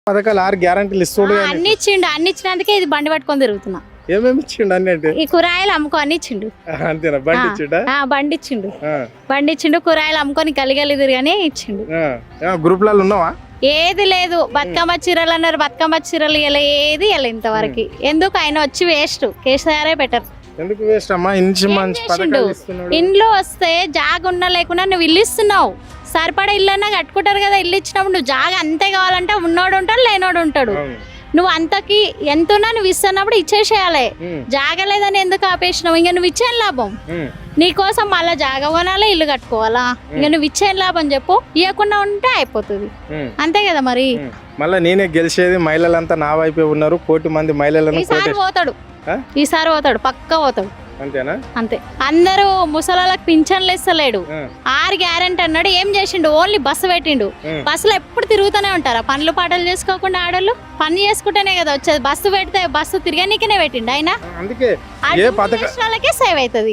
పథకాలు 6 గ్యారంటీలు ఇస్తుండే అన్ని ఇచ్చిండు. అన్ని ఇచ్చినందుకే ఇది బండి పట్టుకొని తిరుగుతున్నా. ఏమేమి ఇచ్చిండు అన్నట్టు? ఈ కూరగాయలు అమ్ముకో అన్ని ఇచ్చిండు. అంతేనా? బండి ఇచ్చిండా? బండి ఇచ్చిండు. కూరగాయలు అమ్ముకొని గలిగలి తిరిగానే ఇచ్చిండు. గ్రూప్లలో ఉన్నావా? ఏది లేదు. బతుకమ్మ చీరలు అన్నారు, బతుకమ్మ చీరలు ఇలా ఏది ఇలా ఇంతవరకు. ఎందుకు ఆయన వచ్చి వేస్ట్. కేసీఆర్ బెటర్. ఎందుకు వేస్ట్ అమ్మా? ఇంటి మంచి పథకాలు ఇస్తున్నాడు. ఇంట్లో వస్తే జాగ ఉన్నా లేకున్నా నువ్వు ఇల్లు ఇస్తున్నావు. సరిపడా ఇల్లు అన్నా కట్టుకుంటారు కదా. ఇల్లు ఇచ్చినప్పుడు నువ్వు జాగ అంతే కావాలంటే ఉన్నోడు ఉంటాడు, లేనోడు ఉంటాడు. నువ్వు అంతకి ఎంతున్నా నువ్వు ఇస్తున్నప్పుడు ఇచ్చేసేయాలి. జాగలేదని ఎందుకు ఆపేసినావు? ఇంకా నువ్వు ఇచ్చేం లాభం. నీకోసం మళ్ళీ జాగ కొనాలి, ఇల్లు కట్టుకోవాలా? ఇంకా నువ్వు ఇచ్చేం లాభం చెప్పు. ఇవ్వకుండా ఉంటే అయిపోతుంది. అంతే కదా మరి. మళ్ళీ నేనే గెలిచేది, మహిళలంతా నా వైపే ఉన్నారు. 1 కోటి మంది మహిళలను ఈసారి పోతాడు పక్కా పోతాడు. అంతేనా? అంతే. అందరూ ముసలాళ్ళకి పింఛన్లు ఇస్తలేడు. 6 గ్యారెంటీ అన్నాడు. ఏం చేసిండు? ఓన్లీ బస్సు పెట్టిండు. బస్సులో ఎప్పుడు తిరుగుతూనే ఉంటారా? పనులు పాటలు చేసుకోకుండా ఆడోళ్ళు పని చేసుకుంటేనే కదా వచ్చేది. బస్సు పెడితే బస్సు తిరగనీకనే పెట్టిండు ఆయన. అందుకే ఏ పథకాలకే సేవ్ అవుతుంది.